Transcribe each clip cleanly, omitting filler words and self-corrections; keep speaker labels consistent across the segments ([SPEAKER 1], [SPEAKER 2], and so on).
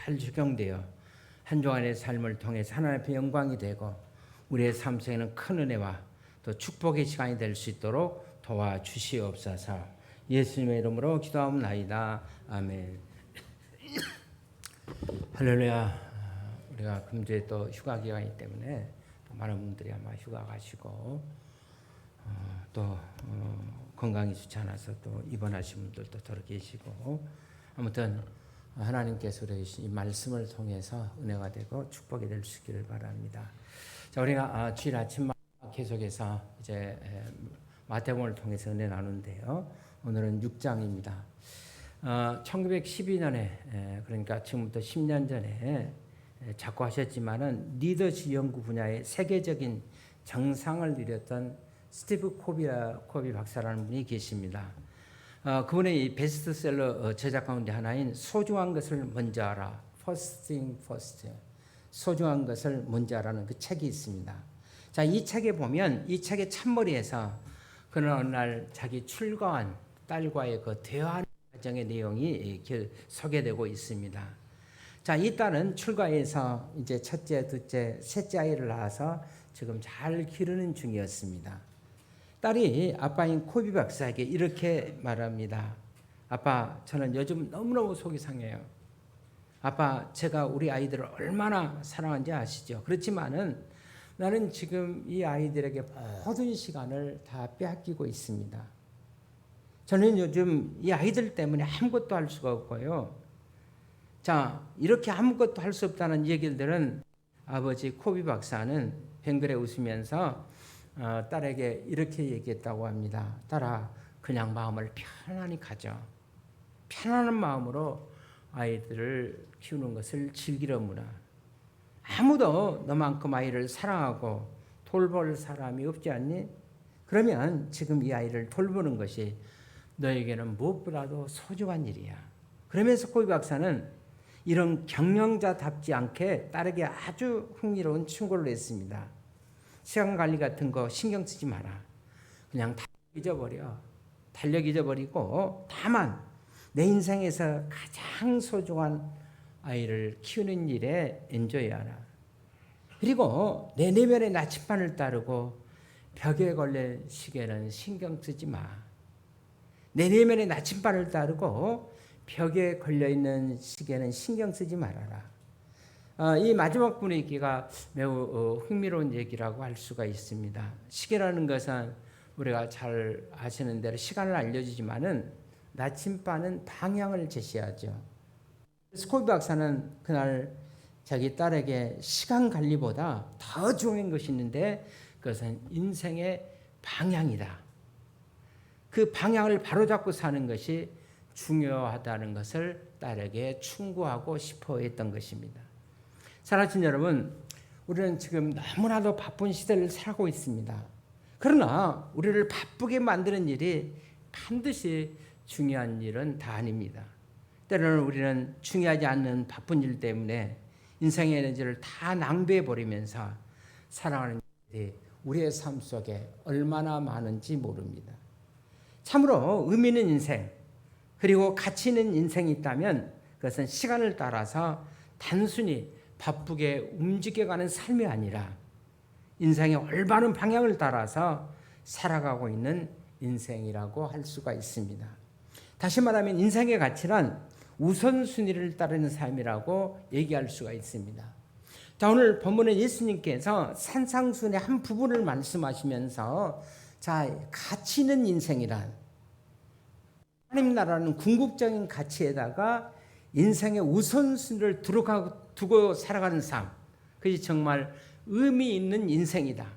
[SPEAKER 1] 잘 적용되어 한 주간의 삶을 통해서 하나님 앞에 영광이 되고 우리의 삶 속에는 큰 은혜와 또 축복의 시간이 될 수 있도록 도와주시옵소서. 예수님의 이름으로 기도하옵나이다. 아멘. 할렐루야. 우리가 금주에 또 휴가 기간이기 때문에 또 많은 분들이 아마 휴가 가시고 또 건강이 좋지 않아서 또 입원하신 분들도 더러 계시고, 아무튼 하나님께서 우리 이 말씀을 통해서 은혜가 되고 축복이 될 수 있기를 바랍니다. 자, 우리가 주일 아침 계속해서 이제 마태복음을 통해서 은혜 나누는데요. 오늘은 6장입니다. 1912년에 그러니까 지금부터 10년 전에 작고하셨지만은 리더십 연구 분야의 세계적인 정상을 이뤘던 스티브 코비 박사라는 분이 계십니다. 그분의 이 베스트셀러 저작 가운데 하나인 소중한 것을 먼저 알아, First Thing First, 소중한 것을 먼저 알아는 그 책이 있습니다. 자, 이 책에 보면 이 책의 참머리에서 그는 어느 날 자기 출가한 딸과의 그 대화 과정의 내용이 소개되고 있습니다. 자, 이 딸은 출가해서 이제 첫째, 둘째, 셋째 아이를 낳아서 지금 잘 기르는 중이었습니다. 딸이 아빠인 코비 박사에게 이렇게 말합니다. 아빠, 저는 요즘 너무너무 속이 상해요. 아빠, 제가 우리 아이들을 얼마나 사랑하는지 아시죠? 그렇지만은 나는 지금 이 아이들에게 모든 시간을 다 빼앗기고 있습니다. 저는 요즘 이 아이들 때문에 아무것도 할 수가 없고요. 자, 이렇게 아무것도 할 수 없다는 얘기들은 아버지 코비 박사는 뱅그레 웃으면서 딸에게 이렇게 얘기했다고 합니다. 딸아, 그냥 마음을 편안히 가져. 편안한 마음으로 아이들을 키우는 것을 즐기려무나. 아무도 너만큼 아이를 사랑하고 돌볼 사람이 없지 않니? 그러면 지금 이 아이를 돌보는 것이 너에게는 무엇보다도 소중한 일이야. 그러면서 코비 박사는 이런 경영자답지 않게 딸에게 아주 흥미로운 충고를 했습니다. 시간 관리 같은 거 신경 쓰지 마라. 그냥 달력 잊어버리고 다만 내 인생에서 가장 소중한 아이를 키우는 일에 엔조이하라. 그리고 내 내면의 나침반을 따르고 벽에 걸린 시계는 신경 쓰지 마. 내 내면의 나침반을 따르고 벽에 걸려있는 시계는 신경 쓰지 말아라. 이 마지막 분위기가 매우 흥미로운 얘기라고 할 수가 있습니다. 시계라는 것은 우리가 잘 아시는 대로 시간을 알려주지만은 나침반은 방향을 제시하죠. 스콜비 박사는 그날 자기 딸에게 시간 관리보다 더 중요한 것이 있는데 그것은 인생의 방향이다. 그 방향을 바로잡고 사는 것이 중요하다는 것을 딸에게 충고하고 싶어 했던 것입니다. 사랑하는 여러분, 우리는 지금 너무나도 바쁜 시대를 살고 있습니다. 그러나 우리를 바쁘게 만드는 일이 반드시 중요한 일은 다 아닙니다. 때로는 우리는 중요하지 않는 바쁜 일 때문에 인생의 에너지를 다 낭비해버리면서 살아가는 일이 우리의 삶 속에 얼마나 많은지 모릅니다. 참으로 의미 있는 인생, 그리고 가치 있는 인생이 있다면 그것은 시간을 따라서 단순히 바쁘게 움직여가는 삶이 아니라 인생의 올바른 방향을 따라서 살아가고 있는 인생이라고 할 수가 있습니다. 다시 말하면 인생의 가치란 우선순위를 따르는 삶이라고 얘기할 수가 있습니다. 자, 오늘 본문에 예수님께서 산상순의 한 부분을 말씀하시면서 자, 가치 있는 인생이란 하나님 나라는 궁극적인 가치에다가 인생의 우선순위를 두고 살아가는 삶, 그것이 정말 의미 있는 인생이다.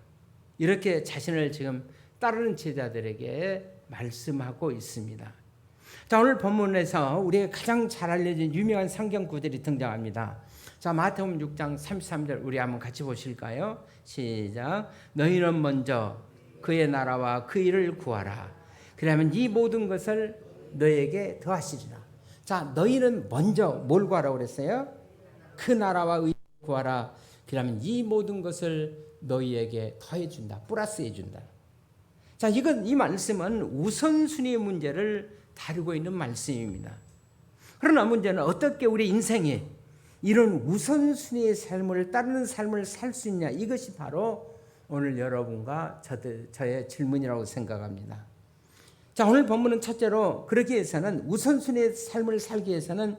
[SPEAKER 1] 이렇게 자신을 지금 따르는 제자들에게 말씀하고 있습니다. 자, 오늘 본문에서 우리가 가장 잘 알려진 유명한 성경 구절이 등장합니다. 자, 마태복음 6장 33절 우리 한번 같이 보실까요? 시작. 너희는 먼저 그의 나라와 그 일을 구하라. 그러면 이 모든 것을 너희에게 더하시리라. 자, 너희는 먼저 뭘 구하라고 그랬어요? 그 나라와 의를 구하라. 그러면 이 모든 것을 너희에게 더해준다. 플러스해준다. 자, 이 말씀은 우선순위의 문제를 다루고 있는 말씀입니다. 그러나 문제는 어떻게 우리 인생이 이런 우선순위의 삶을 따르는 삶을 살 수 있냐, 이것이 바로 오늘 여러분과 저의 질문이라고 생각합니다. 자, 오늘 본문은 첫째로 그러기 위해서는 우선순위의 삶을 살기 위해서는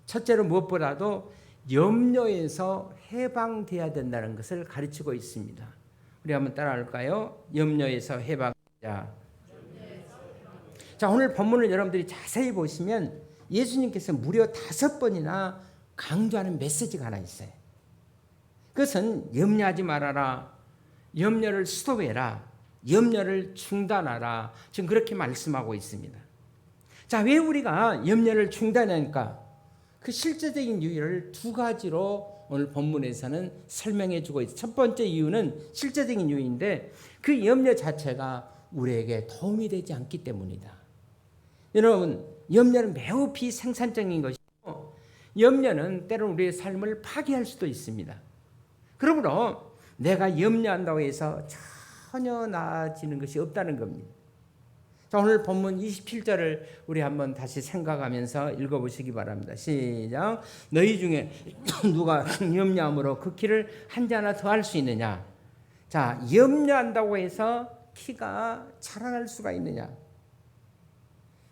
[SPEAKER 1] 첫째로 무엇보다도 염려에서 해방돼야 된다는 것을 가르치고 있습니다. 우리 한번 따라할까요? 염려에서 해방하자. 자, 오늘 본문을 여러분들이 자세히 보시면 예수님께서 무려 5번이나 강조하는 메시지가 하나 있어요. 그것은 염려하지 말아라, 염려를 스톱해라, 염려를 중단하라, 지금 그렇게 말씀하고 있습니다. 자, 왜 우리가 염려를 중단하니까 그 실제적인 이유를 2가지로 오늘 본문에서는 설명해 주고 있어요. 첫 번째 이유는 실제적인 이유인데 그 염려 자체가 우리에게 도움이 되지 않기 때문이다. 여러분, 염려는 매우 비생산적인 것이고 염려는 때로는 우리의 삶을 파괴할 수도 있습니다. 그러므로 내가 염려한다고 해서 전혀 나아지는 것이 없다는 겁니다. 자, 오늘 본문 27절을 우리 한번 다시 생각하면서 읽어보시기 바랍니다. 시작. 너희 중에 누가 염려함으로 그 키를 한 자나 더 할 수 있느냐? 자, 염려한다고 해서 키가 자라날 수가 있느냐?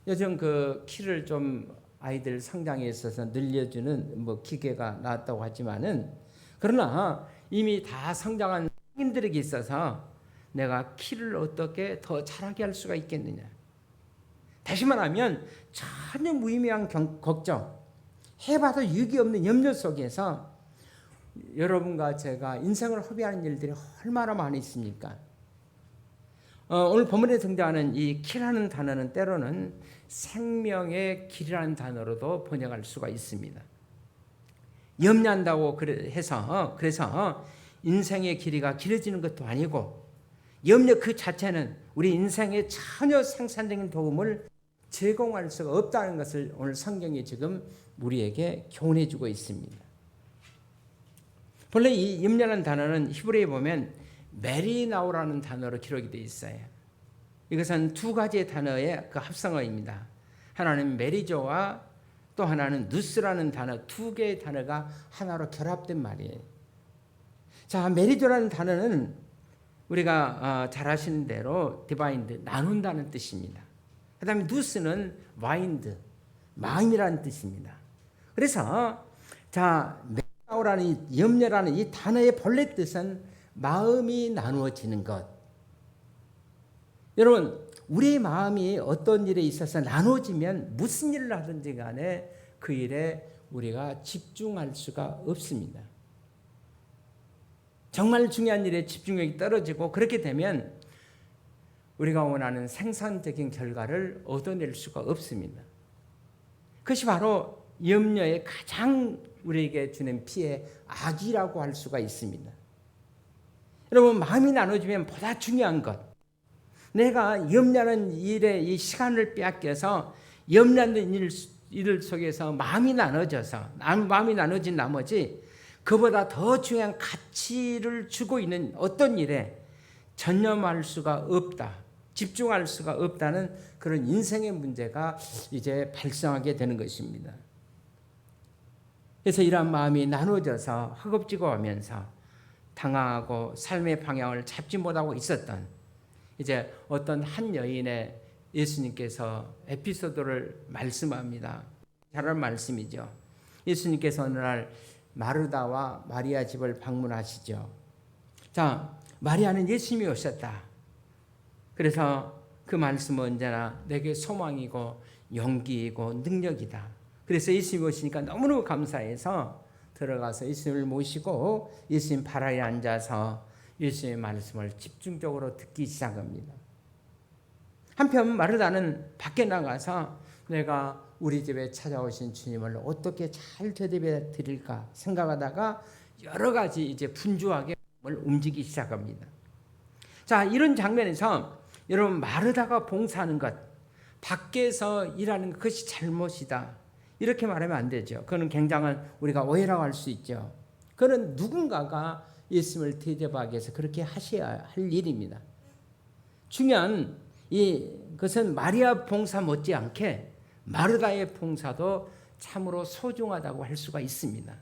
[SPEAKER 1] 요즘 그 키를 좀 아이들 성장에 있어서 늘려주는 뭐 기계가 나왔다고 하지만은, 그러나 이미 다 성장한 성인들에게 있어서 내가 키를 어떻게 더 자라게 할 수가 있겠느냐? 다시 말하면 전혀 무의미한 걱정, 해봐도 유익이 없는 염려 속에서 여러분과 제가 인생을 허비하는 일들이 얼마나 많이 있습니까? 오늘 본문에 등장하는 이 키라는 단어는 때로는 생명의 길이라는 단어로도 번역할 수가 있습니다. 염려한다고 그래서 인생의 길이가 길어지는 것도 아니고 염려 그 자체는 우리 인생에 전혀 생산적인 도움을 제공할 수가 없다는 것을 오늘 성경이 지금 우리에게 교훈해 주고 있습니다. 본래 이 염려라는 단어는 히브리어에 보면 메리나우라는 단어로 기록이 되어 있어요. 이것은 2가지의 단어의 그 합성어입니다. 하나는 메리조와 또 하나는 누스라는 단어, 2개의 단어가 하나로 결합된 말이에요. 자, 메리조라는 단어는 우리가 잘 아시는 대로 디바인드, 나눈다는 뜻입니다. 그 다음에 누스는 마인드, 마음이라는 뜻입니다. 그래서 자, 메리나우라는 염려라는 이 단어의 본래 뜻은 마음이 나누어지는 것. 여러분, 우리의 마음이 어떤 일에 있어서 나누어지면 무슨 일을 하든지 간에 그 일에 우리가 집중할 수가 없습니다. 정말 중요한 일에 집중력이 떨어지고 그렇게 되면 우리가 원하는 생산적인 결과를 얻어낼 수가 없습니다. 그것이 바로 염려의 가장 우리에게 주는 피해, 악이라고 할 수가 있습니다. 여러분, 마음이 나눠지면 보다 중요한 것, 내가 염려하는 일에 이 시간을 빼앗겨서 염려하는 일 속에서 마음이 나눠진 나머지 그보다 더 중요한 가치를 주고 있는 어떤 일에 전념할 수가 없다, 집중할 수가 없다는 그런 인생의 문제가 이제 발생하게 되는 것입니다. 그래서 이러한 마음이 나눠져서 허겁지겁 하면서 당황하고 삶의 방향을 잡지 못하고 있었던 이제 어떤 한 여인의 예수님께서 에피소드를 말씀합니다. 잘한 말씀이죠. 예수님께서 어느 날 마르다와 마리아 집을 방문하시죠. 자, 마리아는 예수님이 오셨다. 그래서 그 말씀은 언제나 내게 소망이고 용기이고 능력이다. 그래서 예수님이 오시니까 너무너무 감사해서 들어가서 예수님을 모시고 예수님 발 아래 앉아서 예수님의 말씀을 집중적으로 듣기 시작합니다. 한편 마르다는 밖에 나가서 내가 우리 집에 찾아오신 주님을 어떻게 잘 대접해 드릴까 생각하다가 여러 가지 이제 분주하게 움직이기 시작합니다. 자, 이런 장면에서 여러분, 마르다가 봉사하는 것, 밖에서 일하는 그것이 잘못이다, 이렇게 말하면 안 되죠. 그거는 굉장한 우리가 오해라고 할 수 있죠. 그는 누군가가 예수님을 대접하기 위해서 그렇게 하셔야 할 일입니다. 중요한 그것은 마리아 봉사 못지않게 마르다의 봉사도 참으로 소중하다고 할 수가 있습니다.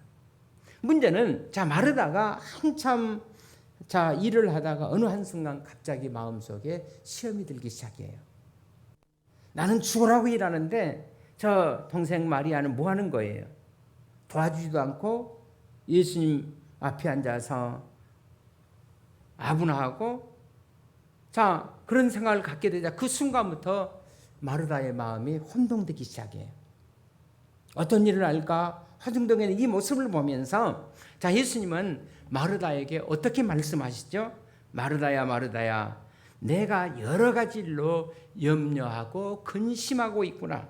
[SPEAKER 1] 문제는 자 마르다가 한참 자 일을 하다가 어느 한순간 갑자기 마음속에 시험이 들기 시작해요. 나는 죽으라고 일하는데 저 동생 마리아는 뭐 하는 거예요? 도와주지도 않고 예수님 앞에 앉아서 아분하고 자 그런 생각을 갖게 되자 그 순간부터 마르다의 마음이 혼동되기 시작해요. 어떤 일을 할까? 허둥덩이는 이 모습을 보면서 자 예수님은 마르다에게 어떻게 말씀하시죠? 마르다야 마르다야 내가 여러 가지 일로 염려하고 근심하고 있구나.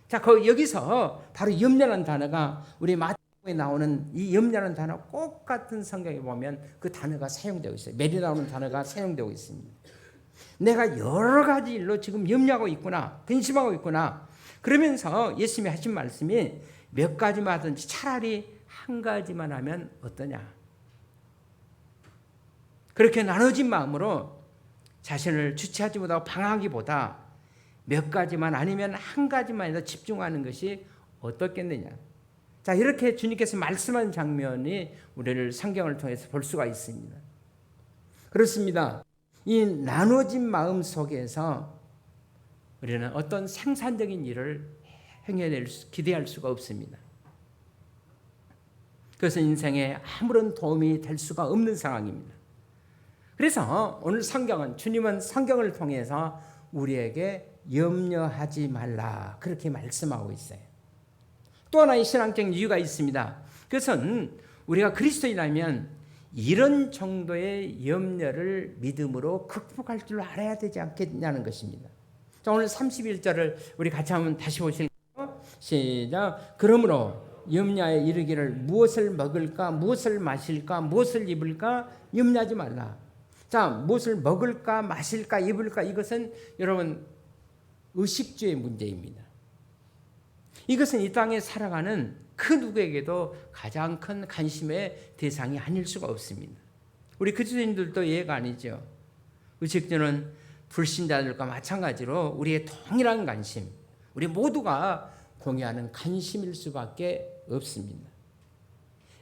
[SPEAKER 1] 자 여기서 바로 염려라는 단어가 우리 마태복음에 나오는 이 염려라는 단어 꼭 같은 성경에 보면 그 단어가 사용되고 있어요. 매일 나오는 단어가 사용되고 있습니다. 내가 여러 가지 일로 지금 염려하고 있구나. 근심하고 있구나. 그러면서 예수님이 하신 말씀이 몇 가지만 하든지 차라리 한 가지만 하면 어떠냐. 그렇게 나눠진 마음으로 자신을 주체하지 못하고 방황하기보다 몇 가지만 아니면 한 가지만에도 집중하는 것이 어떻겠느냐. 자 이렇게 주님께서 말씀한 장면이 우리를 성경을 통해서 볼 수가 있습니다. 그렇습니다. 이 나눠진 마음 속에서 우리는 어떤 생산적인 일을 기대할 수가 없습니다. 그것은 인생에 아무런 도움이 될 수가 없는 상황입니다. 그래서 오늘 주님은 성경을 통해서 우리에게 염려하지 말라 그렇게 말씀하고 있어요. 또 하나의 신앙적인 이유가 있습니다. 그것은 우리가 그리스도인이라면 이런 정도의 염려를 믿음으로 극복할 줄 알아야 되지 않겠냐는 것입니다. 자, 오늘 31절을 우리 같이 한번 다시 보실까요? 시작. 그러므로 염려에 이르기를 무엇을 먹을까 무엇을 마실까 무엇을 입을까 염려하지 말라. 자, 무엇을 먹을까 마실까 입을까 이것은 여러분 의식주의 문제입니다. 이것은 이 땅에 살아가는 그 누구에게도 가장 큰 관심의 대상이 아닐 수가 없습니다. 우리 그리스도인들도 예가 아니죠. 의식주는 불신자들과 마찬가지로 우리의 동일한 관심, 우리 모두가 공유하는 관심일 수밖에 없습니다.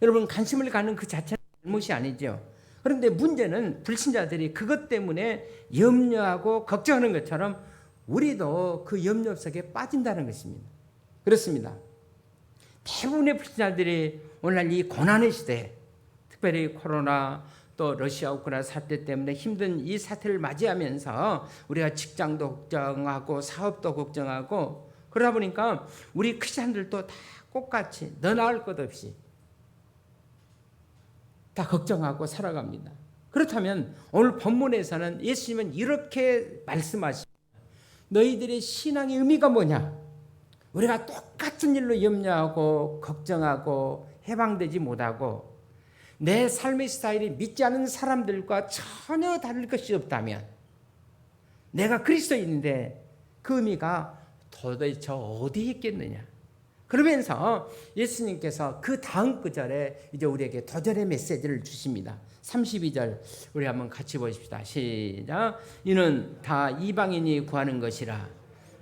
[SPEAKER 1] 여러분 관심을 갖는 그 자체는 잘못이 아니죠. 그런데 문제는 불신자들이 그것 때문에 염려하고 걱정하는 것처럼 우리도 그 염려 속에 빠진다는 것입니다. 그렇습니다. 대부분의 불신자들이 오늘날 이 고난의 시대, 특별히 코로나 또 러시아 우크라이나 사태 때문에 힘든 이 사태를 맞이하면서 우리가 직장도 걱정하고 사업도 걱정하고 그러다 보니까 우리 크리스찬들도 다 똑같이 너 나을 것 없이 다 걱정하고 살아갑니다. 그렇다면 오늘 본문에서는 예수님은 이렇게 말씀하십니다. 너희들의 신앙의 의미가 뭐냐? 우리가 똑같은 일로 염려하고 걱정하고 해방되지 못하고 내 삶의 스타일이 믿지 않은 사람들과 전혀 다를 것이 없다면 내가 그리스도인인데 그 의미가 도대체 어디에 있겠느냐. 그러면서 예수님께서 그 다음 구절에 이제 우리에게 도전의 메시지를 주십니다. 32절 우리 한번 같이 보십시다. 시작. 이는 다 이방인이 구하는 것이라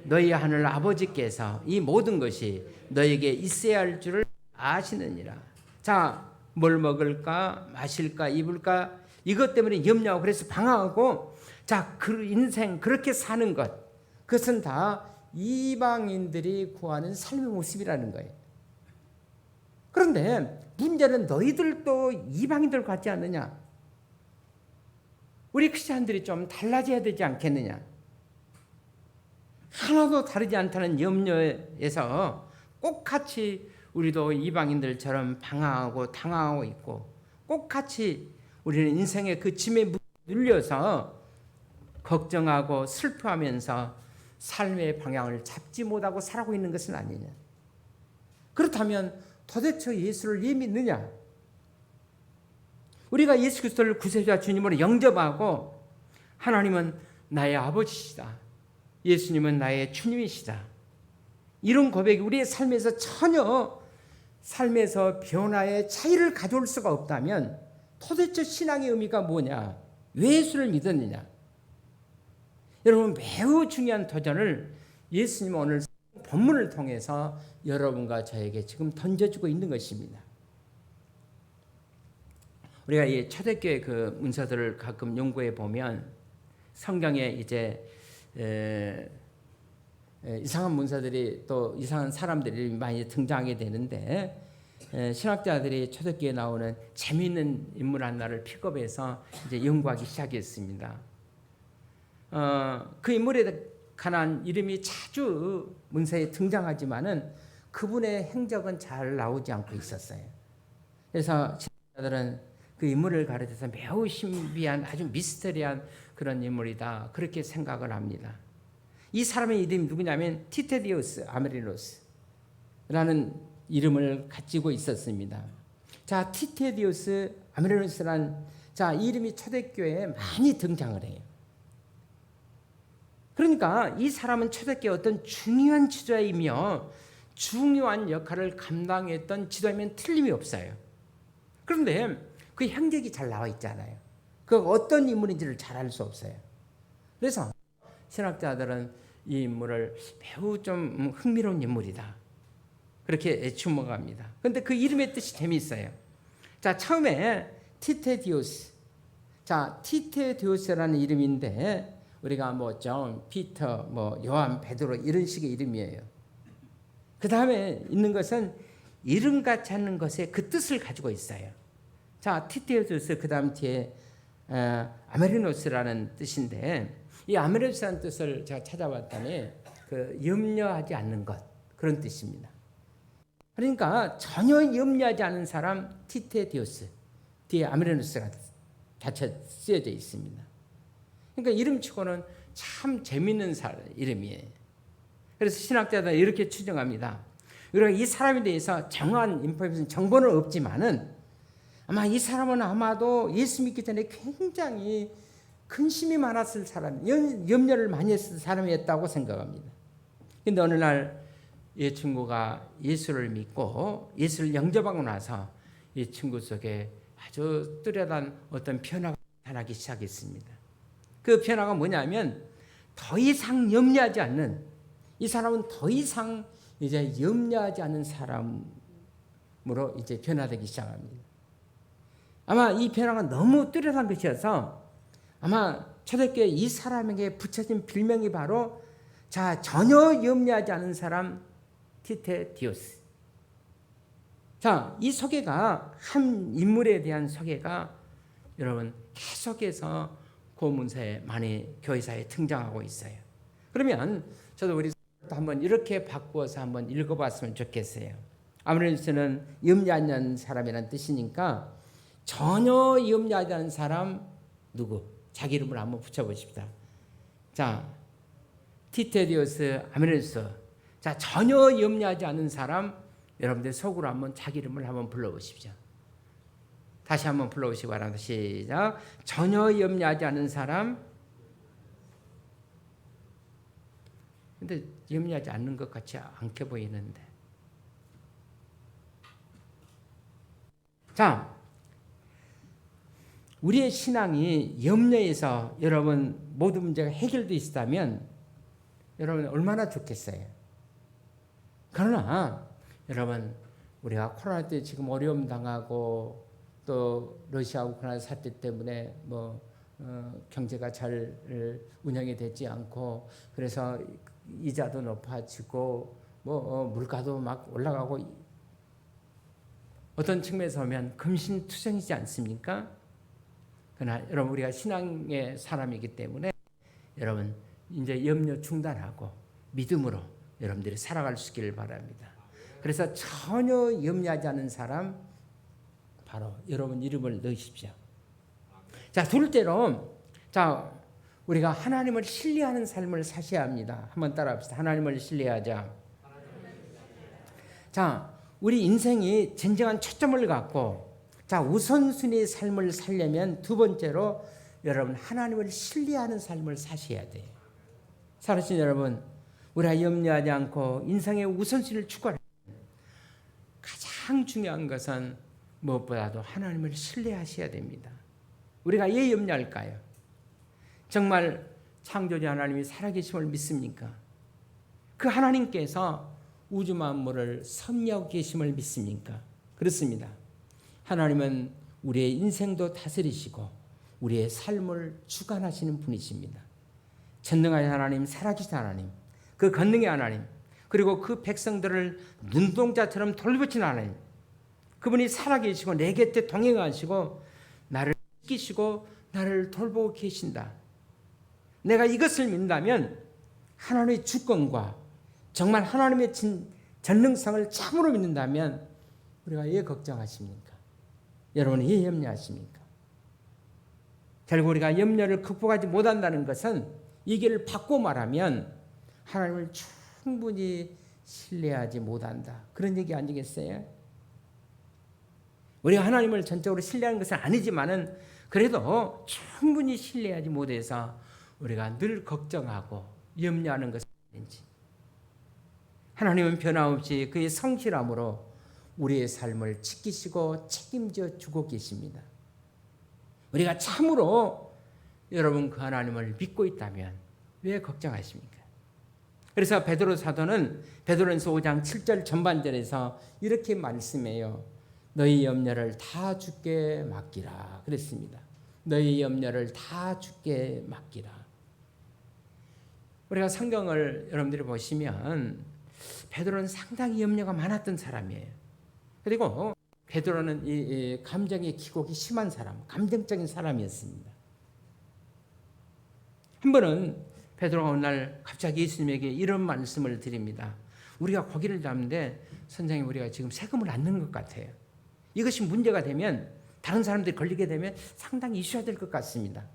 [SPEAKER 1] 너희 하늘 아버지께서 이 모든 것이 너에게 있어야 할 줄을 아시느니라. 자, 뭘 먹을까 마실까 입을까 이것 때문에 염려하고 그래서 방황하고 자, 그 인생 그렇게 사는 것 그것은 다 이방인들이 구하는 삶의 모습이라는 거예요. 그런데 문제는 너희들도 이방인들 같지 않느냐? 우리 크리스찬들이 좀 달라져야 되지 않겠느냐? 하나도 다르지 않다는 염려에서 똑같이 우리도 이방인들처럼 방황하고 당황하고 있고 똑같이 우리는 인생의 그 짐에 눌려서 걱정하고 슬퍼하면서 삶의 방향을 잡지 못하고 살아가고 있는 것은 아니냐. 그렇다면 도대체 예수를 왜 믿느냐? 우리가 예수 그리스도를 구세주와 주님으로 영접하고 하나님은 나의 아버지시다. 예수님은 나의 주님이시다. 이런 고백이 우리의 삶에서 전혀 삶에서 변화의 차이를 가져올 수가 없다면 도대체 신앙의 의미가 뭐냐? 왜 예수를 믿었느냐? 여러분 매우 중요한 도전을 예수님은 오늘 본문을 통해서 여러분과 저에게 지금 던져주고 있는 것입니다. 우리가 이 초대교회 그 문서들을 가끔 연구해 보면 성경에 이제 이상한 문서들이 또 이상한 사람들이 많이 등장하게 되는데 신학자들이 초대교회에 나오는 재미있는 인물 하나를 픽업해서 이제 연구하기 시작했습니다. 그 인물에 관한 이름이 자주 문서에 등장하지만은 그분의 행적은 잘 나오지 않고 있었어요. 그래서 신학자들은 그 인물을 가르쳐서 매우 신비한 아주 미스터리한 그런 인물이다 그렇게 생각을 합니다. 이 사람의 이름이 누구냐면 티테디우스 아메리노스라는 이름을 가지고 있었습니다. 자, 티테디우스 아메리노스라는 자, 이 이름이 초대교회에 많이 등장을 해요. 그러니까 이 사람은 초대교회 어떤 중요한 지도자이며 중요한 역할을 감당했던 지도자면 틀림이 없어요. 그런데 그 행적이 잘 나와 있잖아요. 그 어떤 인물인지를 잘 알 수 없어요. 그래서 신학자들은 이 인물을 매우 좀 흥미로운 인물이다 그렇게 주목합니다. 그런데 그 이름의 뜻이 재미있어요. 자, 처음에 티테디오스. 자, 티테디오스라는 이름인데 우리가 뭐 존, 피터, 뭐 요한, 베드로 이런 식의 이름이에요. 그 다음에 있는 것은 이름같이 않는 것의 그 뜻을 가지고 있어요. 자, 티테디오스 그 다음 뒤에 아메리노스라는 뜻인데 이 아메리노스라는 뜻을 제가 찾아봤더니 그 염려하지 않는 것 그런 뜻입니다. 그러니까 전혀 염려하지 않은 사람 티테디오스 뒤에 아메리노스가 자체 쓰여져 있습니다. 그러니까 이름치고는 참 재밌는 이름이에요. 그래서 신학자들은 이렇게 추정합니다. 우리가 이 사람에 대해서 정확한 인포메이션 정보는 없지만은 아마 이 사람은 아마도 예수 믿기 전에 굉장히 근심이 많았을 사람, 염려를 많이 했을 사람이었다고 생각합니다. 그런데 어느 날 이 친구가 예수를 믿고 예수를 영접하고 나서 이 친구 속에 아주 뚜렷한 어떤 변화가 나타나기 시작했습니다. 그 변화가 뭐냐면 더 이상 염려하지 않는 이 사람은 더 이상 이제 염려하지 않는 사람으로 이제 변화되기 시작합니다. 아마 이 변화가 너무 뚜렷한 것이어서 아마 초대교회 이 사람에게 붙여진 별명이 바로 자, 전혀 염려하지 않은 사람 티테디오스. 자, 이 소개가 한 인물에 대한 소개가 여러분 계속해서 고문서에 많이 교회사에 등장하고 있어요. 그러면 저도 우리 한번 이렇게 바꾸어서 한번 읽어봤으면 좋겠어요. 아메리노스는 염려하지 않는 사람이라는 뜻이니까 전혀 염려하지 않는 사람 누구? 자기 이름을 한번 붙여보십시다. 자, 티테디오스 아메리노스. 자, 전혀 염려하지 않는 사람 여러분들 속으로 한번 자기 이름을 한번 불러보십시오. 다시 한번 불러보시기 바랍니다. 시작. 전혀 염려하지 않는 사람. 근데 염려하지 않는 것 같지 않게 보이는데. 자, 우리의 신앙이 염려에서 여러분 모든 문제가 해결되어 있다면 여러분 얼마나 좋겠어요. 그러나 여러분 우리가 코로나 때 지금 어려움 당하고 또 러시아 우크라이나 사태 때문에 경제가 잘 운영이 되지 않고 그래서 이자도 높아지고 물가도 막 올라가고 어떤 측면에서 보면 금신투성이지 않습니까? 그러나 여러분 우리가 신앙의 사람이기 때문에 여러분 이제 염려 중단하고 믿음으로 여러분들이 살아갈 수 있기를 바랍니다. 그래서 전혀 염려하지 않는 사람 바로 여러분 이름을 넣으십시오. 자, 둘째로 자 우리가 하나님을 신뢰하는 삶을 사셔야 합니다. 한번 따라합시다. 하나님을 신뢰하자. 자, 우리 인생이 진정한 초점을 갖고 자 우선순위의 삶을 살려면 두 번째로 여러분 하나님을 신뢰하는 삶을 사셔야 돼요. 사랑하시는 여러분, 우리가 염려하지 않고 인생의 우선순위를 추구하는 가장 중요한 것은 무엇보다도 하나님을 신뢰하셔야 됩니다. 우리가 왜 염려할까요? 정말 창조주 하나님이 살아계심을 믿습니까? 그 하나님께서 우주 만물을 섭리하고 계심을 믿습니까? 그렇습니다. 하나님은 우리의 인생도 다스리시고 우리의 삶을 주관하시는 분이십니다. 전능하신 하나님, 살아계신 하나님, 그 권능의 하나님, 그리고 그 백성들을 눈동자처럼 돌보신 하나님, 그분이 살아계시고 내 곁에 동행하시고 나를 지키시고 나를 돌보고 계신다. 내가 이것을 믿는다면 하나님의 주권과 정말 하나님의 전능성을 참으로 믿는다면 우리가 왜 걱정하십니까? 여러분은 왜 염려하십니까? 결국 우리가 염려를 극복하지 못한다는 것은 이 길을 바꿔 말하면 하나님을 충분히 신뢰하지 못한다. 그런 얘기 아니겠어요? 우리가 하나님을 전적으로 신뢰하는 것은 아니지만은 그래도 충분히 신뢰하지 못해서 우리가 늘 걱정하고 염려하는 것은 아닌지. 하나님은 변함없이 그의 성실함으로 우리의 삶을 지키시고 책임져 주고 계십니다. 우리가 참으로 여러분 그 하나님을 믿고 있다면 왜 걱정하십니까? 그래서 베드로 사도는 베드로전서 5장 7절 전반절에서 이렇게 말씀해요. 너희 염려를 다 주께 맡기라 그랬습니다. 너희 염려를 다 주께 맡기라. 우리가 성경을 여러분들이 보시면 베드로는 상당히 염려가 많았던 사람이에요. 그리고 베드로는 이 감정의 기복이 심한 사람, 감정적인 사람이었습니다. 한 번은 베드로가 어느 날 갑자기 예수님에게 이런 말씀을 드립니다. 우리가 고기를 잡는데 선생님 우리가 지금 세금을 안 넣는 것 같아요. 이것이 문제가 되면 다른 사람들이 걸리게 되면 상당히 이슈가 될 것 같습니다.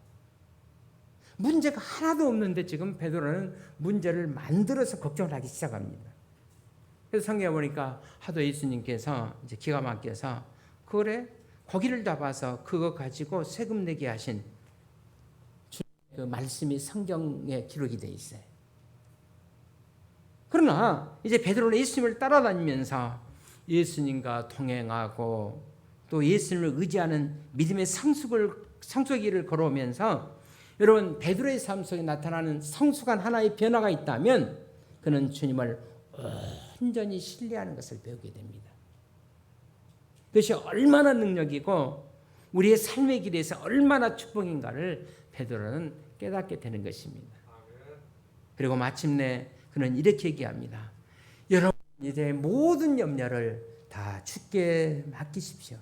[SPEAKER 1] 문제가 하나도 없는데 지금 베드로는 문제를 만들어서 걱정을 하기 시작합니다. 그래서 성경에 보니까 하도 예수님께서 이제 기가 막혀서 그래 고기를 잡아서 그거 가지고 세금 내게 하신 그 말씀이 성경에 기록이 되어 있어요. 그러나 이제 베드로는 예수님을 따라다니면서 예수님과 동행하고 또 예수님을 의지하는 믿음의 성숙의 걸어오면서 여러분 베드로의 삶 속에 나타나는 성숙한 하나의 변화가 있다면 그는 주님을 온전히 신뢰하는 것을 배우게 됩니다. 그것이 얼마나 능력이고 우리의 삶의 길에서 얼마나 축복인가를 베드로는 깨닫게 되는 것입니다. 그리고 마침내 그는 이렇게 얘기합니다. 여러분 이제 모든 염려를 다 주께 맡기십시오.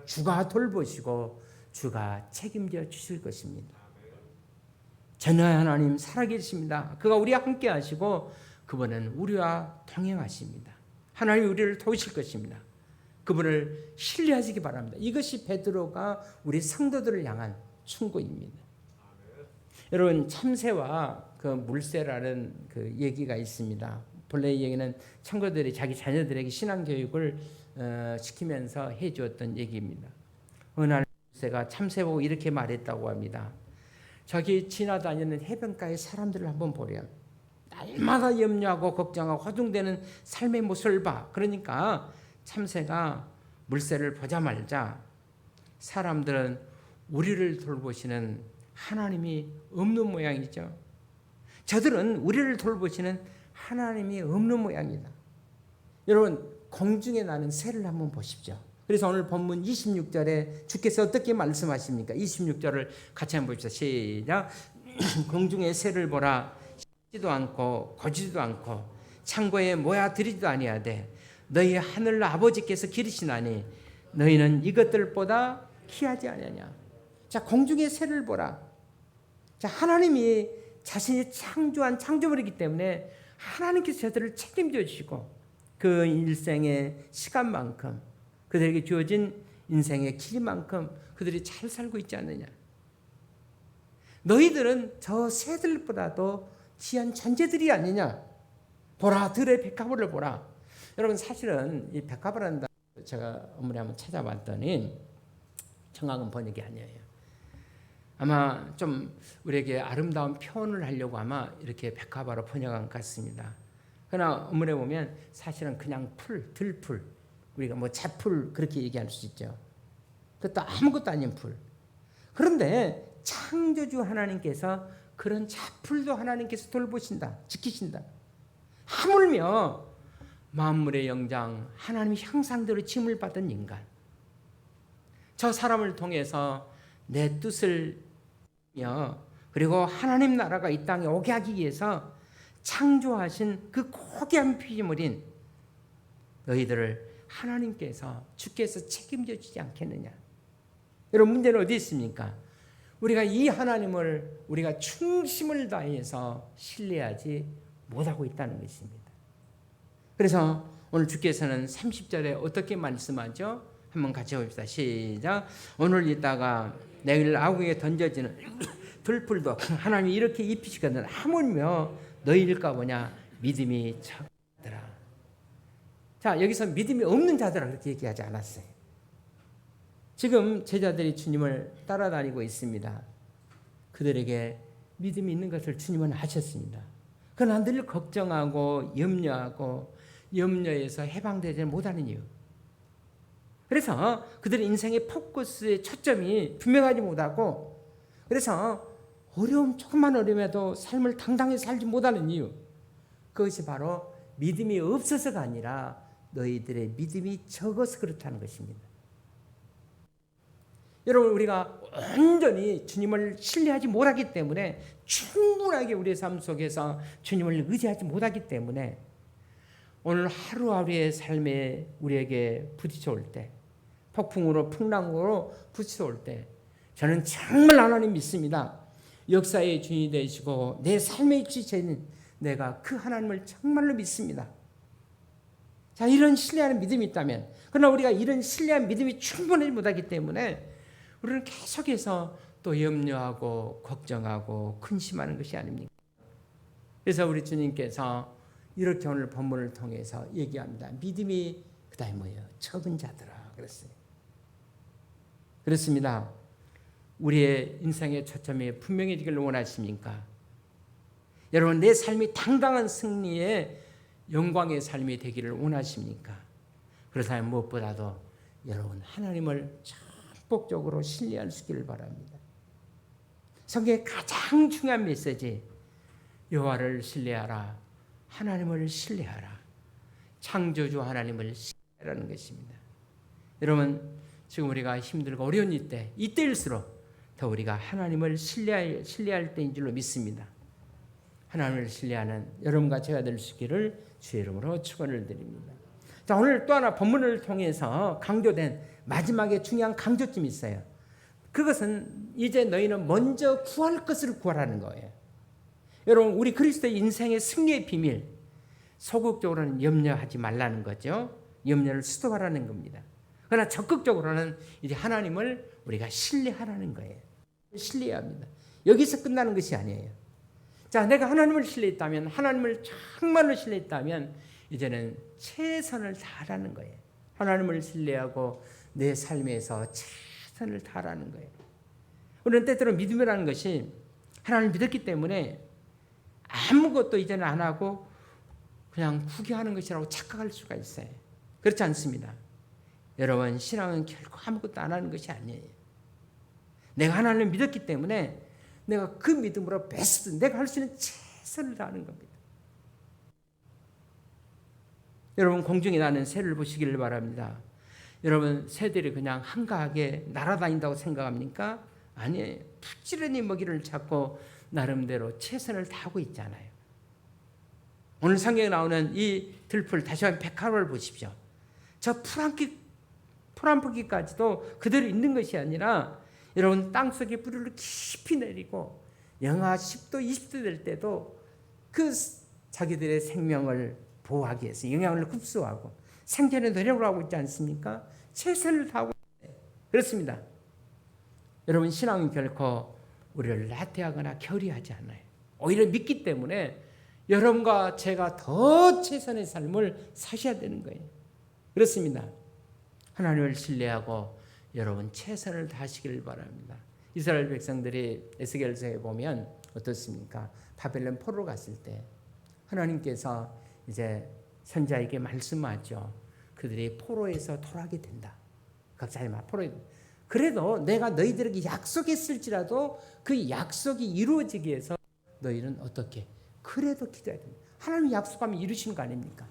[SPEAKER 1] 주가 돌보시고 주가 책임져 주실 것입니다. 전능한 하나님 살아계십니다. 그가 우리와 함께 하시고 그분은 우리와 동행하십니다. 하나님 우리를 도우실 것입니다. 그분을 신뢰하시기 바랍니다. 이것이 베드로가 우리 성도들을 향한 충고입니다. 여러분 참새와 그 물새라는 그 얘기가 있습니다. 본래 이 얘기는 청거들이 자기 자녀들에게 신앙 교육을 시키면서 해주었던 얘기입니다. 어느 날 물새가 참새 보고 이렇게 말했다고 합니다. 저기 지나다니는 해변가의 사람들을 한번 보렴. 날마다 염려하고 걱정하고 허둥대는 삶의 모습을 봐. 그러니까 참새가 물새를 보자마자 사람들은 우리를 돌보시는 하나님이 없는 모양이죠. 저들은 우리를 돌보시는 하나님이 없는 모양이다. 여러분 공중에 나는 새를 한번 보십시오. 그래서 오늘 본문 26절에 주께서 어떻게 말씀하십니까? 26절을 같이 한번 봅시다. 시작. 공중의 새를 보라. 도 않고 거지도 않고 창고에 모아들이지도 아니하되 너희 하늘 아버지께서 기르시나니 너희는 이것들보다 귀하지 아니하냐. 자 공중의 새를 보라. 자 하나님이 자신이 창조한 창조물이기 때문에 하나님께서 저들을 책임져 주시고 그 일생의 시간만큼 그들에게 주어진 인생의 길이만큼 그들이 잘 살고 있지 않느냐. 너희들은 저 새들보다도 귀한 존재들이 아니냐. 보라 들의 백합을 보라. 여러분 사실은 이 백합이라는 단어 제가 어머니 한번 찾아봤더니 정확한 번역이 아니에요. 아마 좀 우리에게 아름다운 표현을 하려고 아마 이렇게 백합화로 번역한 것 같습니다. 그러나 어머니 보면 사실은 그냥 풀, 들풀, 우리가 뭐 재풀 그렇게 얘기할 수 있죠. 그것도 아무것도 아닌 풀. 그런데 창조주 하나님께서 그런 자풀도 하나님께서 돌보신다, 지키신다. 하물며 만물의 영장 하나님의 형상대로 지음을 받은 인간, 저 사람을 통해서 내 뜻을 그리고 하나님 나라가 이 땅에 오게 하기 위해서 창조하신 그 고귀한 피조물인 너희들을 하나님께서 주께서 책임져 주지 않겠느냐. 여러분, 문제는 어디 있습니까? 우리가 이 하나님을 우리가 충심을 다해서 신뢰하지 못하고 있다는 것입니다. 그래서 오늘 주께서는 30절에 어떻게 말씀하죠? 한번 같이 봅시다. 시작. 오늘 있다가 내일 아궁이에 던져지는 들풀도 하나님이 이렇게 입히시거든 하물며 너희일까 보냐 믿음이 적더라. 자, 여기서 믿음이 없는 자들아 그렇게 얘기하지 않았어요. 지금 제자들이 주님을 따라다니고 있습니다. 그들에게 믿음이 있는 것을 주님은 아셨습니다. 그러나 늘 걱정하고 염려에서 해방되지 못하는 이유. 그래서 그들의 인생의 포커스의 초점이 분명하지 못하고, 그래서 조금만 어려움에도 삶을 당당히 살지 못하는 이유. 그것이 바로 믿음이 없어서가 아니라 너희들의 믿음이 적어서 그렇다는 것입니다. 여러분, 우리가 온전히 주님을 신뢰하지 못하기 때문에, 충분하게 우리의 삶 속에서 주님을 의지하지 못하기 때문에 오늘 하루하루의 삶에 우리에게 부딪혀올 때, 폭풍으로 풍랑으로 부딪혀올 때 저는 정말 하나님 믿습니다. 역사의 주인이 되시고 내 삶의 주체는 내가 그 하나님을 정말로 믿습니다. 자, 이런 신뢰하는 믿음이 있다면, 그러나 우리가 이런 신뢰한 믿음이 충분하지 못하기 때문에 우리는 계속해서 또 염려하고 걱정하고 근심하는 것이 아닙니까? 그래서 우리 주님께서 이렇게 오늘 본문을 통해서 얘기합니다. 믿음이 그다음에 뭐예요? 적은 자들아 그랬어요. 그렇습니다. 우리의 인생의 초점이 분명해지기를 원하십니까? 여러분, 내 삶이 당당한 승리의 영광의 삶이 되기를 원하십니까? 그렇다면 무엇보다도 여러분 하나님을 전폭적으로 신뢰할 수 있기를 바랍니다. 성경의 가장 중요한 메시지, 여호와를 신뢰하라, 하나님을 신뢰하라, 창조주 하나님을 신뢰하라는 것입니다. 여러분, 지금 우리가 힘들고 어려운 이때일수록 더 우리가 하나님을 신뢰할 때인 줄로 믿습니다. 하나님을 신뢰하는 여러분과 제가 될 수 있기를 주의 이름으로 축원을 드립니다. 자, 오늘 또 하나 본문을 통해서 강조된 마지막에 중요한 강조점이 있어요. 그것은 이제 너희는 먼저 구할 것을 구하라는 거예요. 여러분, 우리 그리스도의 인생의 승리의 비밀, 소극적으로는 염려하지 말라는 거죠. 염려를 수도하라는 겁니다. 그러나 적극적으로는 이제 하나님을 우리가 신뢰하라는 거예요. 신뢰해야 합니다. 여기서 끝나는 것이 아니에요. 자, 내가 하나님을 신뢰했다면, 하나님을 정말로 신뢰했다면 이제는 최선을 다하라는 거예요. 하나님을 신뢰하고 내 삶에서 최선을 다하라는 거예요. 우리는 때때로 믿음이라는 것이 하나님을 믿었기 때문에 아무것도 이제는 안 하고 그냥 후회하는 것이라고 착각할 수가 있어요. 그렇지 않습니다. 여러분, 신앙은 결코 아무것도 안 하는 것이 아니에요. 내가 하나님을 믿었기 때문에 내가 그 믿음으로 베스트, 내가 할 수 있는 최선을 다하는 겁니다. 여러분, 공중에 나는 새를 보시기를 바랍니다. 여러분, 새들이 그냥 한가하게 날아다닌다고 생각합니까? 아니에요. 부지런히 먹이를 찾고 나름대로 최선을 다하고 있잖아요. 오늘 성경에 나오는 이 들풀, 다시 한번 백합을 보십시오. 저 풀한포기까지도 그대로 있는 것이 아니라 여러분, 땅속에 뿌리를 깊이 내리고 영하 10도, 20도 될 때도 그 자기들의 생명을 보호하기 위해서 영양을 흡수하고 생존에 노력을 하고 있지 않습니까? 최선을 다하고 있어요. 그렇습니다. 여러분, 신앙은 결코 우리를 나태하거나 게으르하지 않아요. 오히려 믿기 때문에 여러분과 제가 더 최선의 삶을 사셔야 되는 거예요. 그렇습니다. 하나님을 신뢰하고 여러분 최선을 다하시기를 바랍니다. 이스라엘 백성들이 에스겔서에 보면 어떻습니까? 바벨론 포로로 갔을 때 하나님께서 이제 선지자에게 말씀하죠. 그들이 포로에서 돌아오게 된다. 각자의 포로에. 그래도 내가 너희들에게 약속했을지라도 그 약속이 이루어지기 위해서 너희는 어떻게? 그래도 기도해야 됩니다. 하나님 약속하면 이루시는 거 아닙니까?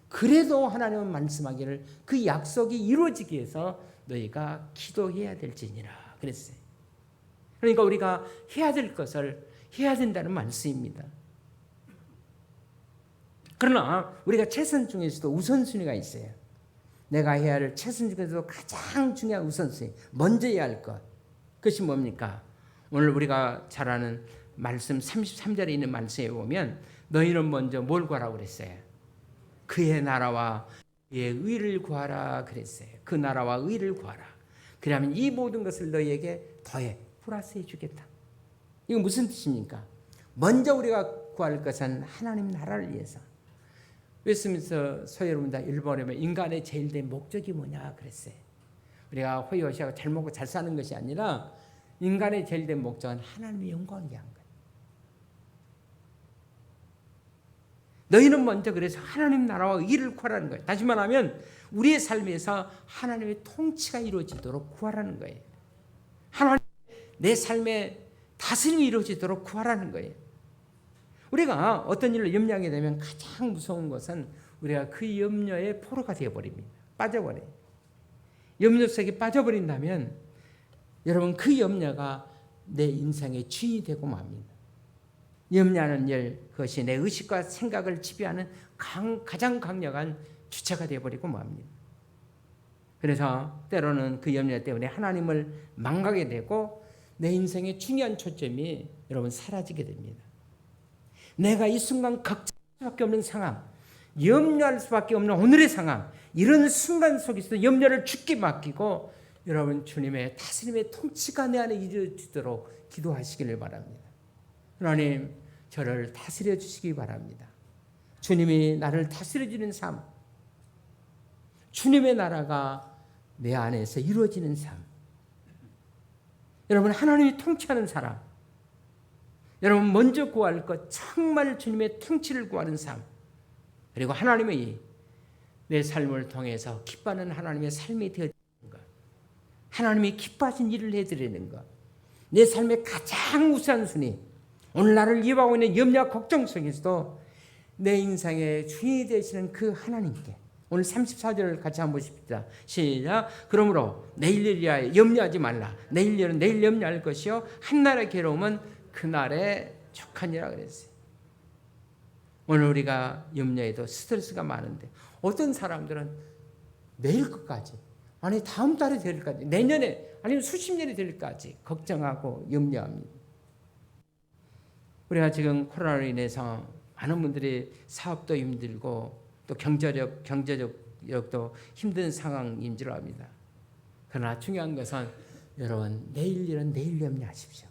[SPEAKER 1] 그래도 하나님은 말씀하기를 그 약속이 이루어지기 위해서 너희가 기도해야 될지니라 그랬어요. 그러니까 우리가 해야 될 것을 해야 된다는 말씀입니다. 그러나 우리가 최선 중에서도 우선순위가 있어요. 내가 해야 할 최선 중에서도 가장 중요한 우선순위, 먼저 해야 할 것, 그것이 뭡니까? 오늘 우리가 잘 아는 말씀 33절에 있는 말씀에 보면 너희는 먼저 뭘 구하라고 그랬어요? 그의 나라와 그의 의를 구하라 그랬어요. 그 나라와 의를 구하라. 그러면 이 모든 것을 너희에게 더해 플러스해 주겠다. 이거 무슨 뜻입니까? 먼저 우리가 구할 것은 하나님 나라를 위해서. 웨스민스터 서예로입니다. 일본에 보면 인간의 제일 된 목적이 뭐냐 그랬어요. 우리가 호의호시하고 잘 먹고 잘 사는 것이 아니라 인간의 제일 된 목적은 하나님의 영광을 위한 거예요. 너희는 먼저 그래서 하나님 나라와 의를 구하라는 거예요. 다시 말하면 우리의 삶에서 하나님의 통치가 이루어지도록 구하라는 거예요. 하나님 내 삶의 다스림이 이루어지도록 구하라는 거예요. 우리가 어떤 일을 염려하게 되면 가장 무서운 것은 우리가 그 염려의 포로가 되어버립니다. 빠져버려요. 염려 속에 빠져버린다면 여러분 그 염려가 내 인생의 주인이 되고 맙니다. 염려하는 일, 그것이 내 의식과 생각을 지배하는 가장 강력한 주체가 되어버리고 맙니다. 그래서 때로는 그 염려 때문에 하나님을 망가게 되고 내 인생의 중요한 초점이 여러분 사라지게 됩니다. 내가 이 순간 걱정할 수밖에 없는 상황, 염려할 수밖에 없는 오늘의 상황, 이런 순간 속에서 염려를 주께 맡기고 여러분 주님의 다스림의 통치가 내 안에 이루어지도록 기도하시기를 바랍니다. 하나님 저를 다스려 주시기 바랍니다. 주님이 나를 다스려 주는 삶, 주님의 나라가 내 안에서 이루어지는 삶, 여러분 하나님이 통치하는 사람, 여러분 먼저 구할 것 정말 주님의 통치를 구하는 삶, 그리고 하나님의 내 삶을 통해서 기뻐하는 하나님의 삶이 되어지는 것, 하나님이 기뻐하신 일을 해드리는 것, 내 삶의 가장 우선순위, 오늘 나를 이해하고 있는 염려와 걱정 속에서도 내 인생의 주인이 되시는 그 하나님께 오늘 34절을 같이 한번 보십시다. 시작. 그러므로 내일 일이야 염려하지 말라. 내일 일은 내일 염려할 것이요 한날의 괴로움은 그날에 족하니라 그랬어요. 오늘 우리가 염려해도 스트레스가 많은데 어떤 사람들은 내일 것까지, 아니 다음 달에 될 것까지, 내년에 아니면 수십 년이 될 것까지 걱정하고 염려합니다. 우리가 지금 코로나로 인해서 많은 분들이 사업도 힘들고 또 경제력도 힘든 상황인 줄 압니다. 그러나 중요한 것은 여러분 내일 일은 내일 염려하십시오.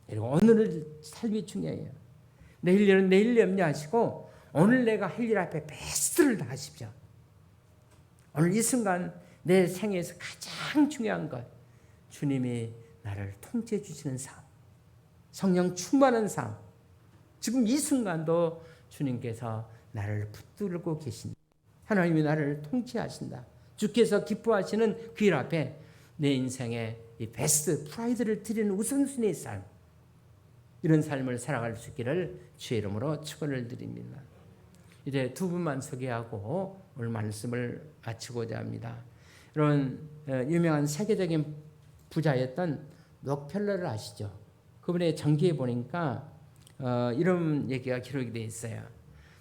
[SPEAKER 1] 그리고 오늘의 삶이 중요해요. 내일 일은 내일 염려하시고 오늘 내가 할 일 앞에 베스트를 다하십시오. 오늘 이 순간 내 생애에서 가장 중요한 것, 주님이 나를 통치해 주시는 삶, 성령 충만한 삶, 지금 이 순간도 주님께서 나를 붙들고 계신다. 하나님이 나를 통치하신다. 주께서 기뻐하시는 그 일 앞에 내 인생의 이 베스트 프라이드를 드리는 우선순위의 삶, 이런 삶을 살아갈 수 있기를 주의 이름으로 축원을 드립니다. 이제 두 분만 소개하고 오늘 말씀을 마치고자 합니다. 여러분 유명한 세계적인 부자였던 록펠러를 아시죠? 그분의 전기에 보니까 이런 얘기가 기록이 되어 있어요.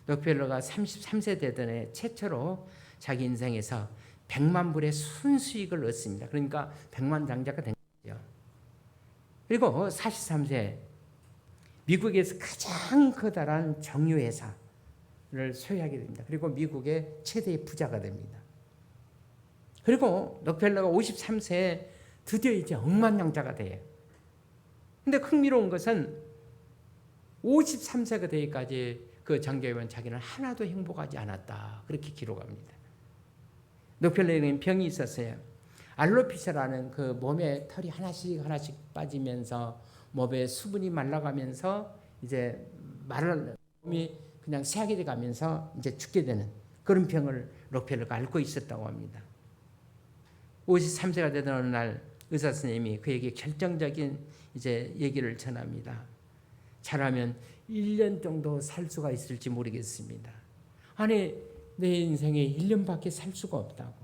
[SPEAKER 1] 록펠러가 33세 되던 해 최초로 자기 인생에서 100만 불의 순수익을 얻습니다. 그러니까 100만 장자가 된 거죠. 그리고 43세 미국에서 가장 커다란 정유회사를 소유하게 됩니다. 그리고 미국의 최대의 부자가 됩니다. 그리고 록펠러가 53세에 드디어 이제 억만장자가 돼요. 근데 흥미로운 것은 53세가 되기까지 그 장교회원 자기는 하나도 행복하지 않았다. 그렇게 기록합니다. 록펠러에게는 병이 있었어요. 알로피시라는 그 몸에 털이 하나씩 빠지면서 몸에 수분이 말라가면서 이제 몸이 그냥 쇠하게 돼 가면서 이제 죽게 되는 그런 병을 록펠러가 앓고 있었다고 합니다. 53세가 되던 어느 날 의사 선생님이 그에게 결정적인 이제 얘기를 전합니다. 잘하면 1년 정도 살 수가 있을지 모르겠습니다. 아니 내 인생에 1년밖에 살 수가 없다고.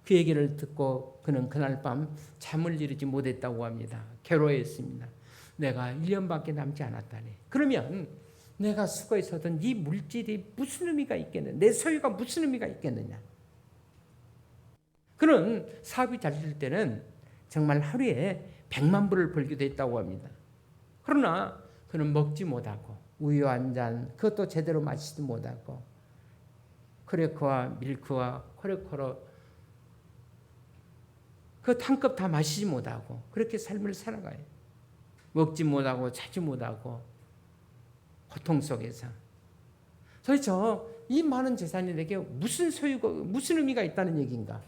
[SPEAKER 1] 그 얘기를 듣고 그는 그날 밤 잠을 이루지 못했다고 합니다. 괴로워했습니다. 내가 1년밖에 남지 않았다니. 그러면 내가 수고했었던 이 물질이 무슨 의미가 있겠느냐? 내 소유가 무슨 의미가 있겠느냐? 그는 사업이 잘 될 때는 정말 하루에 100만 불을 벌기도 했다고 합니다. 그러나 그는 먹지 못하고 우유 한 잔 그것도 제대로 마시지 못하고 크래커와 밀크와 코레코로 그 한 컵 다 마시지 못하고 그렇게 삶을 살아가요. 먹지 못하고 자지 못하고 고통 속에서. 도대체 이 많은 재산이 내게 무슨 소유가 무슨 의미가 있다는 얘기인가?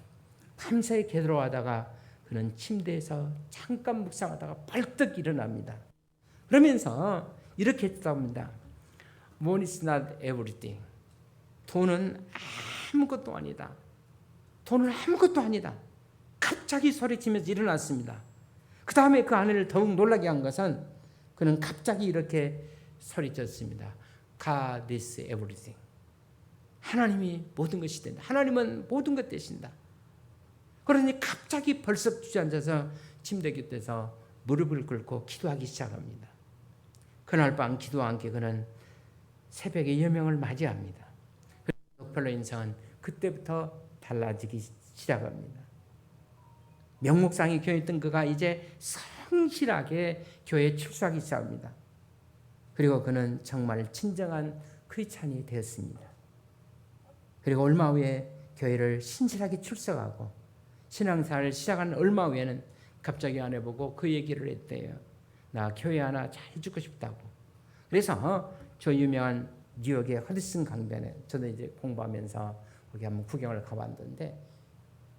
[SPEAKER 1] 밤새 괴로워하다가 그는 침대에서 잠깐 묵상하다가 벌떡 일어납니다. 그러면서 이렇게 했답니다. Money is not everything. 돈은 아무것도 아니다. 돈은 아무것도 아니다. 갑자기 소리치면서 일어났습니다. 그 다음에 그 아내를 더욱 놀라게 한 것은 그는 갑자기 이렇게 소리쳤습니다. God is everything. 하나님이 모든 것이 된다. 하나님은 모든 것 되신다. 그러니 갑자기 벌썩 주저앉아서 침대 곁에서 무릎을 꿇고 기도하기 시작합니다. 그날 밤 기도와 함께 그는 새벽에 여명을 맞이합니다. 록펠러 인생은 그때부터 달라지기 시작합니다. 명목상이 교회에 있던 그가 이제 성실하게 교회에 출석하기 시작합니다. 그리고 그는 정말 진정한 크리스찬이 되었습니다. 그리고 얼마 후에 교회를 신실하게 출석하고 신앙생활을 시작한 얼마 후에는 갑자기 아내 보고 그 얘기를 했대요. 나 교회 하나 잘 짓고 싶다고. 그래서 저 유명한 뉴욕의 허드슨 강변에 저도 이제 공부하면서 거기 한번 구경을 가봤는데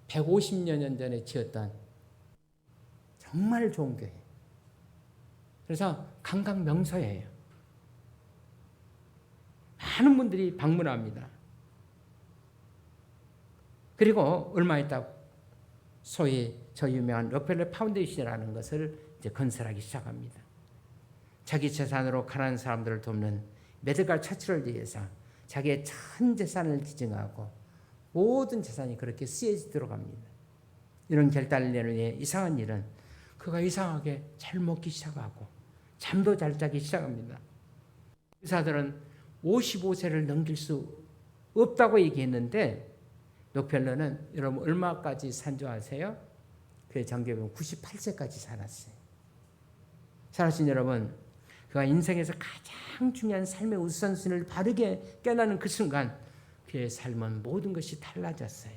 [SPEAKER 1] 150여 년 전에 지었던 정말 좋은 교회. 그래서 관광 명소예요. 많은 분들이 방문합니다. 그리고 얼마 있다 소위 저 유명한 록펠러 파운데이션이라는 것을 이제 건설하기 시작합니다. 자기 재산으로 가난한 사람들을 돕는 메디컬 처치를 위해서 자기의 전 재산을 기증하고 모든 재산이 그렇게 쓰여지도록 합니다. 이런 결단을 내는 후에 이상한 일은 그가 이상하게 잘 먹기 시작하고 잠도 잘 자기 시작합니다. 의사들은 55세를 넘길 수 없다고 얘기했는데 록펠러는 여러분 얼마까지 산 줄 아세요? 그의 장기보면 98세까지 살았어요. 살아신 여러분, 그가 인생에서 가장 중요한 삶의 우선순위를 바르게 깨닫는 그 순간 그의 삶은 모든 것이 달라졌어요.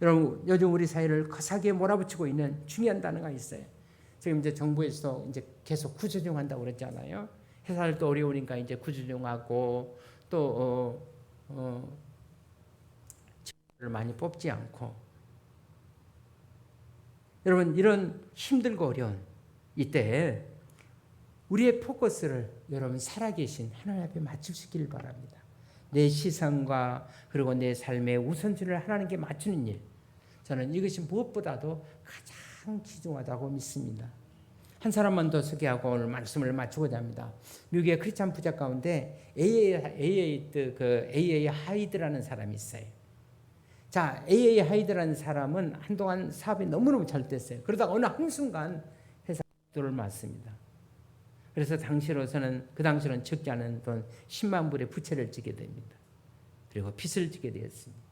[SPEAKER 1] 여러분, 요즘 우리 사회를 거세게 몰아붙이고 있는 중요한 단어가 있어요. 지금 이제 정부에서 이제 계속 구조조정한다고 그랬잖아요. 회사들도 어려우니까 이제 구조조정하고 또 직원을 많이 뽑지 않고. 여러분, 이런 힘들고 어려운 이때 우리의 포커스를 여러분 살아계신 하나님 앞에 맞출 수 있기를 바랍니다. 내 시선과 그리고 내 삶의 우선순위를 하나님께 맞추는 일, 저는 이것이 무엇보다도 가장 귀중하다고 믿습니다. 한 사람만 더 소개하고 오늘 말씀을 마치고자 합니다. 미국의 크리스찬 부자 가운데 A.A. 하이드라는 사람이 있어요. 자, A.A. 하이드라는 사람은 한동안 사업이 너무너무 잘 됐어요. 그러다가 어느 한순간 회사 를 맞습니다. 그래서 그 당시로는 적지 않은 돈 10만 불의 부채를 지게 됩니다. 그리고 빚을 지게 되었습니다.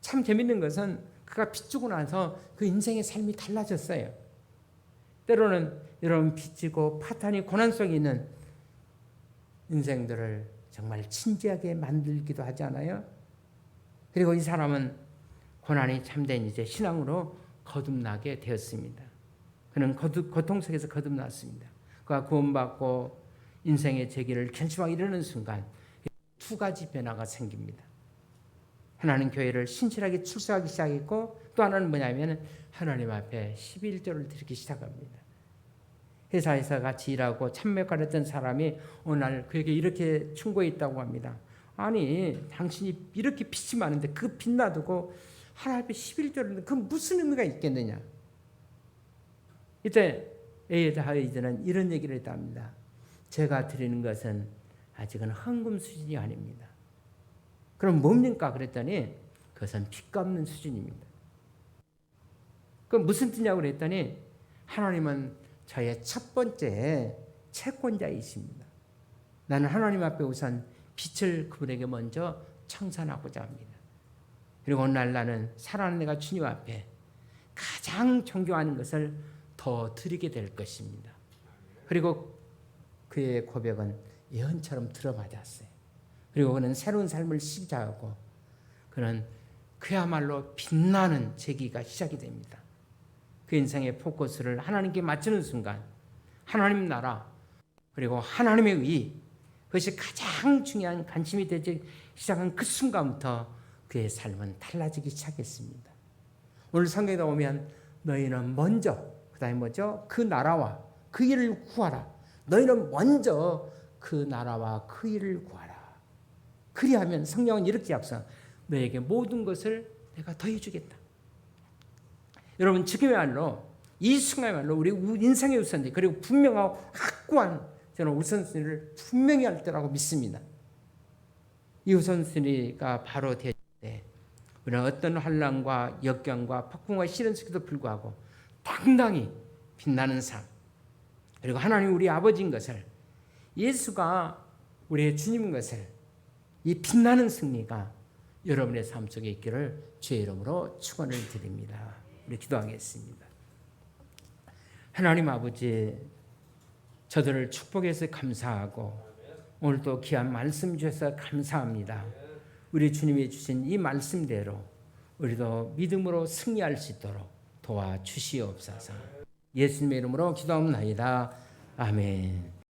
[SPEAKER 1] 참 재밌는 것은 그가 빚 주고 나서 그 인생의 삶이 달라졌어요. 때로는 여러분 빚지고 파탄이 고난 속에 있는 인생들을 정말 진지하게 만들기도 하지 않아요? 그리고 이 사람은 고난이 참된 이제 신앙으로 거듭나게 되었습니다. 그는 고통 속에서 거듭났습니다. 그가 구원받고 인생의 재기를 결심하기 이르는 순간 두 가지 변화가 생깁니다. 하나는 교회를 신실하게 출석하기 시작했고 또 하나는 뭐냐면 하나님 앞에 11조를 드리기 시작합니다. 회사에서 같이 일하고 참매관했던 사람이 어느 날 그에게 이렇게 충고했다고 합니다. 아니 당신이 이렇게 빚이 많은데 그 빚 놔두고 하나님 앞에 11조를 그 무슨 의미가 있겠느냐. 이때 A.A. 하이드는 이런 얘기를 했답니다. 제가 드리는 것은 아직은 헌금 수준이 아닙니다. 그럼 뭡니까? 그랬더니 그것은 피 깎는 수준입니다. 그 무슨 뜻이냐고 그랬더니 하나님은 저의 첫 번째 채권자이십니다. 나는 하나님 앞에 우선 빛을 그분에게 먼저 청산하고자 합니다. 그리고 오늘날 나는 살아가는 내가 주님 앞에 가장 존경하는 것을 더 드리게 될 것입니다. 그리고 그의 고백은 예언처럼 들어맞았어요. 그리고 그는 새로운 삶을 시작하고 그는 그야말로 빛나는 재기가 시작이 됩니다. 그 인생의 포커스를 하나님께 맞추는 순간 하나님 나라 그리고 하나님의 의 그것이 가장 중요한 관심이 되기 시작한 그 순간부터 그의 삶은 달라지기 시작했습니다. 오늘 성경에 보면 너희는 먼저 그 다음에 뭐죠? 그 나라와 그 일을 구하라. 너희는 먼저 그 나라와 그 일을 구하라. 그리하면 성령은 이렇게 약속 너에게 모든 것을 내가 더해주겠다. 여러분 지금야말로 이 순간야말로 우리 인생의 우선순위 그리고 분명하고 확고한 저는 우선순위를 분명히 할 때라고 믿습니다. 이 우선순위가 바로 될 때 우리는 어떤 환난과 역경과 폭풍과 시련 속에도 불구하고 당당히 빛나는 삶 그리고 하나님 우리 아버지인 것을 예수가 우리의 주님인 것을 이 빛나는 승리가 여러분의 삶 속에 있기를 주의 이름으로 축원을 드립니다. 우리 기도하겠습니다. 하나님 아버지 저들을 축복해서 감사하고 오늘도 귀한 말씀 주셔서 감사합니다. 우리 주님이 주신 이 말씀대로 우리도 믿음으로 승리할 수 있도록 도와주시옵소서. 예수님의 이름으로 기도합니다. 아멘.